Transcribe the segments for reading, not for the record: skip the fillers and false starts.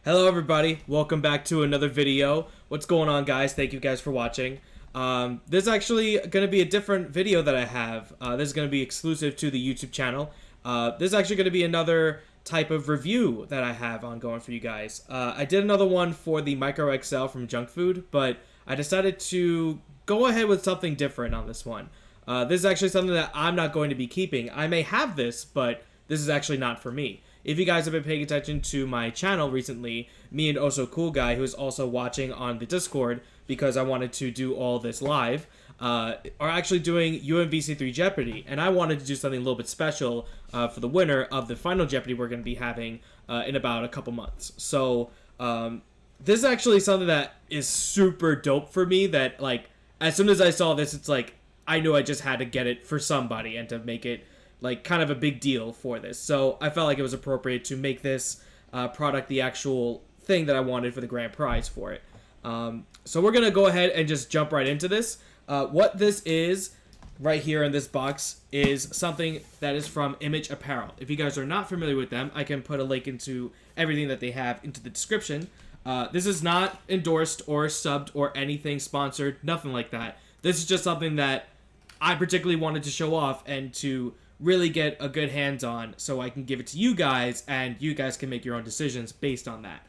Hello everybody, welcome back to another video. What's going on, guys? Thank you guys for watching. This is actually going to be a different video that I have. This is going to be exclusive to the YouTube channel. This is actually going to be another type of review that I have ongoing for you guys. I did another one for the Micro XL from Junk Food, but I decided to go ahead with something different on this one. This is actually something that I'm not going to be keeping. I may have this, but this is actually not for me. If you guys have been paying attention to my channel recently, me and Also Cool Guy, who is also watching on the Discord because I wanted to do all this live, are actually doing UMVC3 Jeopardy, and I wanted to do something a little bit special for the winner of the final Jeopardy we're going to be having in about a couple months. So this is actually something that is super dope for me that, like, as soon as I saw this, it's like, I knew I just had to get it for somebody and to make it like kind of a big deal for this. So I felt like it was appropriate to make this product the actual thing that I wanted for the grand prize for it. So we're going to go ahead and just jump right into this. What this is right here in this box is something that is from Image Apparel. If you guys are not familiar with them, I can put a link into everything that they have into the description. This is not endorsed or subbed or anything sponsored, nothing like that. This is just something that I particularly wanted to show off and to really get a good hands on so I can give it to you guys and you guys can make your own decisions based on that.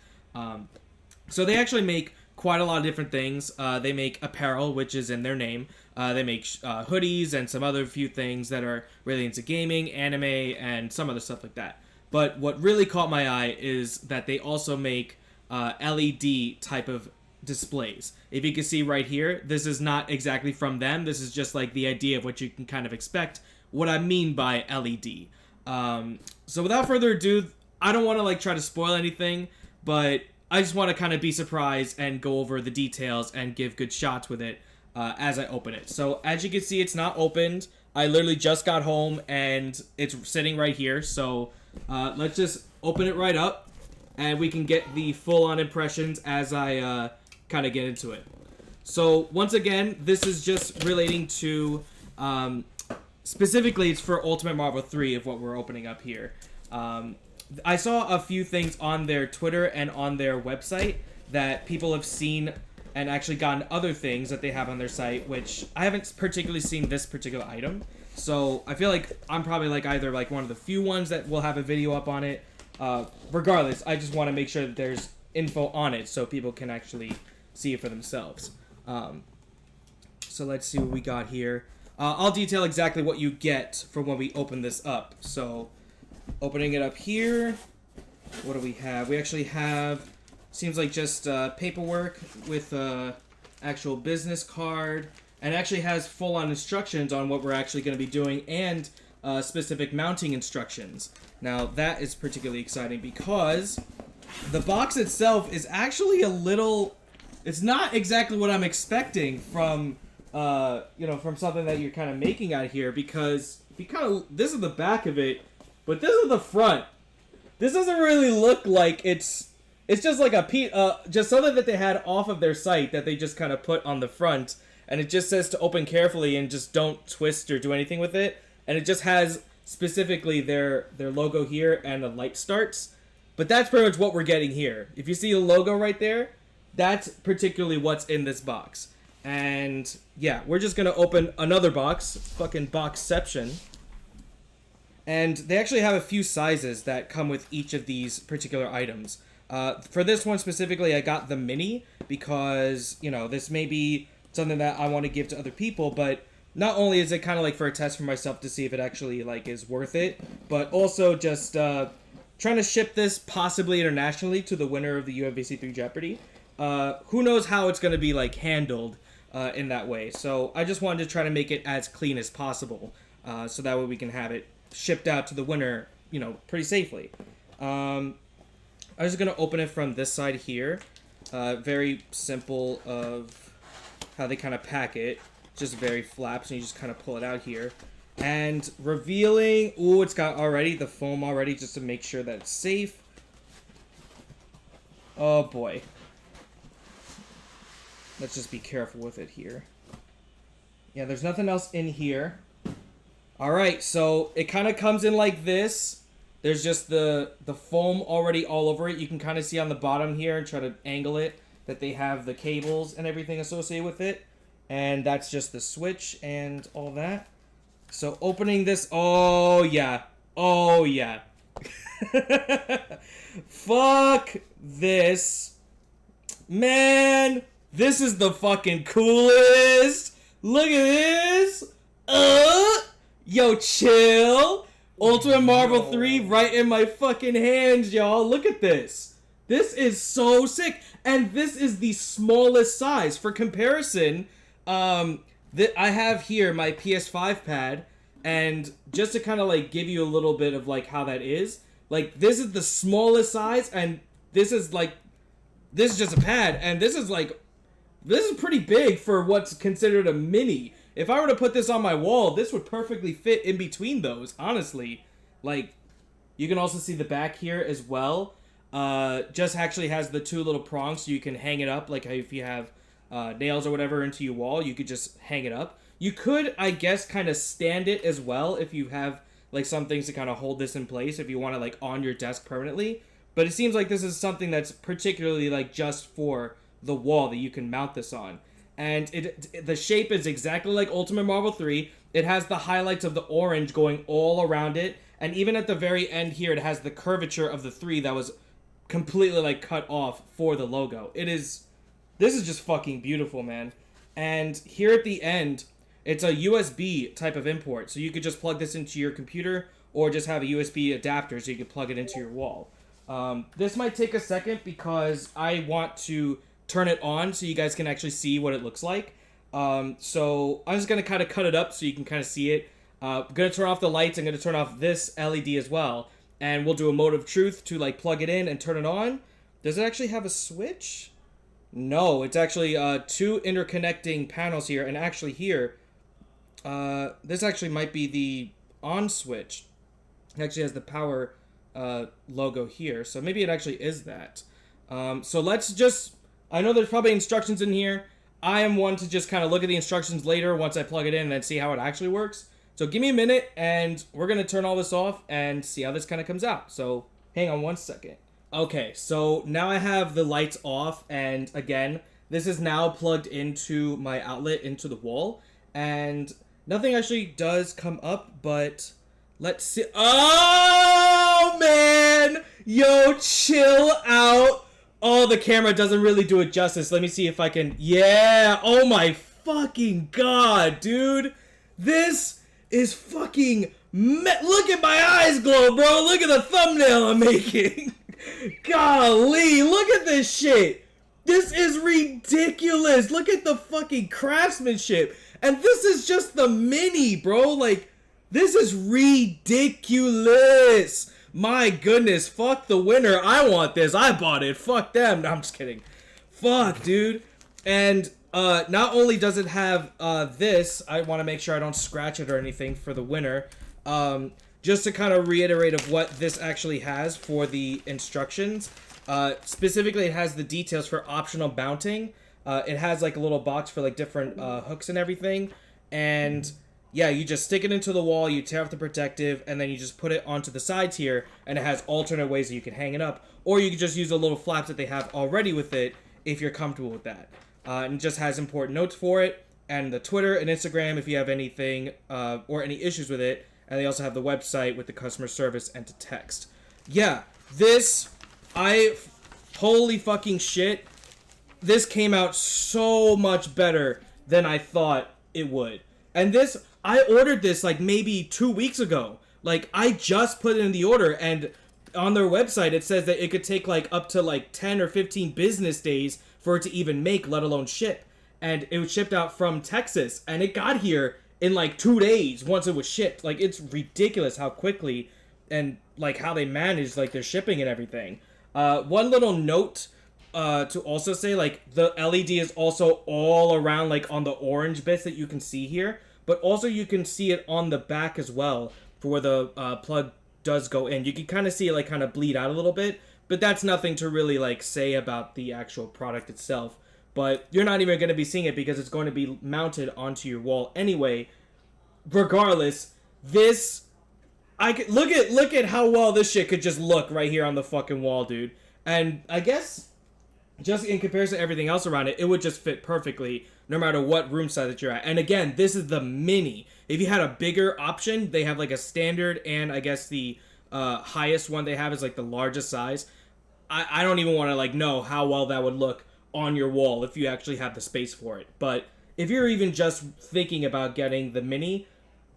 So they actually make quite a lot of different things. They make apparel, which is in their name. They make hoodies and some other few things that are really into gaming, anime, and some other stuff like that. But what really caught my eye is that they also make LED type of displays. If you can see right here, this is not exactly from them. This is just like the idea of what you can kind of expect, what I mean by LED. So without further ado, I don't want to like try to spoil anything, but I just want to kind of be surprised and go over the details and give good shots with it as I open it. So as you can see, it's not opened. I literally just got home and it's sitting right here. So let's just open it right up and we can get the full-on impressions as I kind of get into it. So once again, this is just relating to specifically, it's for Ultimate Marvel 3 of what we're opening up here. I saw a few things on their Twitter and on their website that people have seen and actually gotten other things that they have on their site, which I haven't particularly seen this particular item. So I feel like I'm probably like either like one of the few ones that will have a video up on it. Regardless, I just want to make sure that there's info on it so people can actually see it for themselves. So let's see what we got here. I'll detail exactly what you get from when we open this up. So, opening it up here, what do we have? We actually have, seems like just paperwork with actual business card, and actually has full-on instructions on what we're actually going to be doing, and specific mounting instructions. Now, that is particularly exciting because the box itself is actually a little, it's not exactly what I'm expecting from from something that you're kind of making out here, because if you kind of, this is the back of it, but this is the front. This doesn't really look like it's just like a just something that they had off of their site that they just kind of put on the front, and it just says to open carefully and just don't twist or do anything with it, and it just has specifically their logo here and the light starts, but that's pretty much what we're getting here. If you see the logo right there, that's particularly what's in this box. And yeah, we're just gonna open another box, fucking boxception. And they actually have a few sizes that come with each of these particular items. For this one specifically, I got the mini because, you know, this may be something that I want to give to other people, but not only is it kind of like for a test for myself to see if it actually like is worth it, but also just trying to ship this possibly internationally to the winner of the UMVC3 Jeopardy. Who knows how it's gonna be like handled in that way. So I just wanted to try to make it as clean as possible, so that way we can have it shipped out to the winner, you know, pretty safely. I'm just going to open it from this side here. Very simple of how they kind of pack it. Just very flaps, and you just kind of pull it out here. And revealing, ooh, it's got already the foam already just to make sure that it's safe. Oh boy. Let's just be careful with it here. Yeah, there's nothing else in here. Alright, so it kind of comes in like this. There's just the foam already all over it. You can kind of see on the bottom here and try to angle it that they have the cables and everything associated with it. And that's just the switch and all that. So opening this, oh yeah. Oh yeah. Fuck this. Man, this is the fucking coolest. Look at this. Yo, chill. Ultimate Marvel 3 right in my fucking hands, y'all. Look at this. This is so sick. And this is the smallest size. For comparison, I have here my PS5 pad. And just to kind of like give you a little bit of like how that is. Like, this is the smallest size. And this is just a pad. And this is pretty big for what's considered a mini. If I were to put this on my wall, this would perfectly fit in between those, honestly. Like, you can also see the back here as well. Just actually has the two little prongs so you can hang it up. Like, if you have nails or whatever into your wall, you could just hang it up. You could, I guess, kind of stand it as well if you have, like, some things to kind of hold this in place if you want to, like, on your desk permanently. But it seems like this is something that's particularly, like, just for the wall that you can mount this on. And the shape is exactly like Ultimate Marvel 3. It has the highlights of the orange going all around it. And even at the very end here, it has the curvature of the 3 that was completely like cut off for the logo. This is just fucking beautiful, man. And here at the end, it's a USB type of import. So you could just plug this into your computer or just have a USB adapter so you could plug it into your wall. This might take a second because I want to turn it on so you guys can actually see what it looks like. So I'm just going to kind of cut it up so you can kind of see it. I'm going to turn off the lights. I'm going to turn off this LED as well. And we'll do a mode of truth to like plug it in and turn it on. Does it actually have a switch? No, it's actually two interconnecting panels here. And actually here, this actually might be the on switch. It actually has the power logo here. So maybe it actually is that. So let's just... I know there's probably instructions in here. I am one to just kind of look at the instructions later once I plug it in and then see how it actually works. So give me a minute and we're going to turn all this off and see how this kind of comes out. So hang on one second. Okay, so now I have the lights off and again, this is now plugged into my outlet into the wall. And nothing actually does come up, but let's see. Oh, man! Yo, chill out. Oh, the camera doesn't really do it justice. Let me see if I can... Yeah! Oh my fucking god, dude! This is fucking... Look at my eyes glow, bro! Look at the thumbnail I'm making! Golly, look at this shit! This is ridiculous! Look at the fucking craftsmanship! And this is just the mini, bro! Like, this is ridiculous! My goodness, fuck the winner. I want this. I bought it. Fuck them. No, I'm just kidding. Fuck, dude. And not only does it have this, I want to make sure I don't scratch it or anything for the winner. Just to kind of reiterate of what this actually has for the instructions. Specifically, it has the details for optional mounting. It has like a little box for like different hooks and everything. And... yeah, you just stick it into the wall, you tear off the protective, and then you just put it onto the sides here, and it has alternate ways that you can hang it up. Or you can just use the little flaps that they have already with it, if you're comfortable with that. And it just has important notes for it, and the Twitter and Instagram if you have anything, or any issues with it. And they also have the website with the customer service and to text. Yeah, this, holy fucking shit, this came out so much better than I thought it would. And this... I ordered this like maybe 2 weeks ago. Like I just put in the order and on their website it says that it could take like up to like 10 or 15 business days for it to even make, let alone ship. And it was shipped out from Texas and it got here in like 2 days once it was shipped. Like it's ridiculous how quickly and like how they manage like their shipping and everything. One little note to also say, like the LED is also all around like on the orange bits that you can see here. But also you can see it on the back as well for where the plug does go in. You can kind of see it like kind of bleed out a little bit. But that's nothing to really like say about the actual product itself. But you're not even going to be seeing it because it's going to be mounted onto your wall anyway. Regardless, this Look at how well this shit could just look right here on the fucking wall, dude. And I guess just in comparison to everything else around it, it would just fit perfectly no matter what room size that you're at. And again, this is the mini. If you had a bigger option, they have like a standard, and I guess the highest one they have is like the largest size. I don't even want to like know how well that would look on your wall if you actually have the space for it. But if you're even just thinking about getting the mini,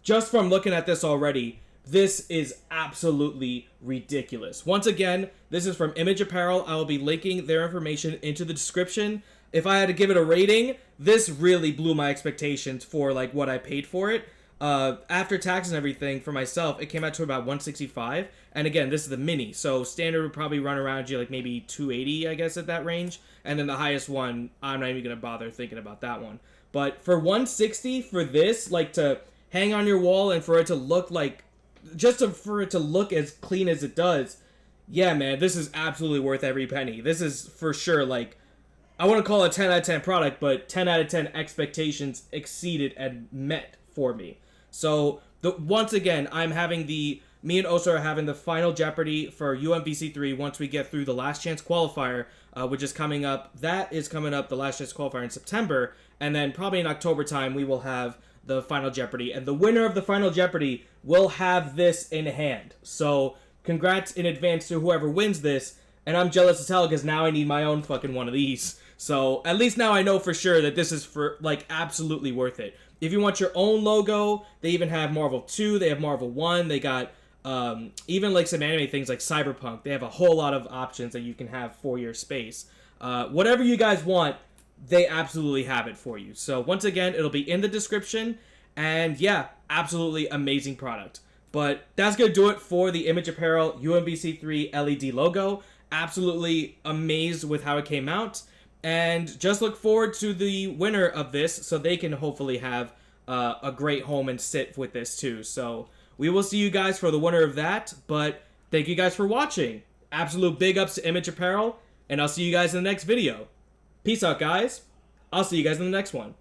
just from looking at this already, this is absolutely ridiculous. Once again, this is from Image Apparel. I will be linking their information into the description. If I had to give it a rating, this really blew my expectations for like what I paid for it. After tax and everything for myself, it came out to about $165. And again, this is the mini, so standard would probably run around you like maybe $280, I guess, at that range. And then the highest one, I'm not even gonna bother thinking about that one. But for $160 for this, like to hang on your wall and for it to look like, for it to look as clean as it does, yeah, man, this is absolutely worth every penny. This is for sure, like, I want to call it a 10 out of 10 product, but 10 out of 10 expectations exceeded and met for me. So, once again, me and Osa are having the final Jeopardy for UMVC3 once we get through the Last Chance Qualifier, which is coming up. That is coming up, the Last Chance Qualifier in September, and then probably in October time, we will have the Final Jeopardy, and the winner of the Final Jeopardy will have this in hand. So, congrats in advance to whoever wins this, and I'm jealous as hell because now I need my own fucking one of these. So, at least now I know for sure that this is for, like, absolutely worth it. If you want your own logo, they even have Marvel 2, they have Marvel 1, they got even like some anime things like Cyberpunk. They have a whole lot of options that you can have for your space. Whatever you guys want, they absolutely have it for you. So once again, it'll be in the description. And yeah, absolutely amazing product. But that's going to do it for the Image Apparel UMVC3 LED logo. Absolutely amazed with how it came out. And just look forward to the winner of this so they can hopefully have a great home and sit with this too. So we will see you guys for the winner of that. But thank you guys for watching. Absolute big ups to Image Apparel. And I'll see you guys in the next video. Peace out, guys. I'll see you guys in the next one.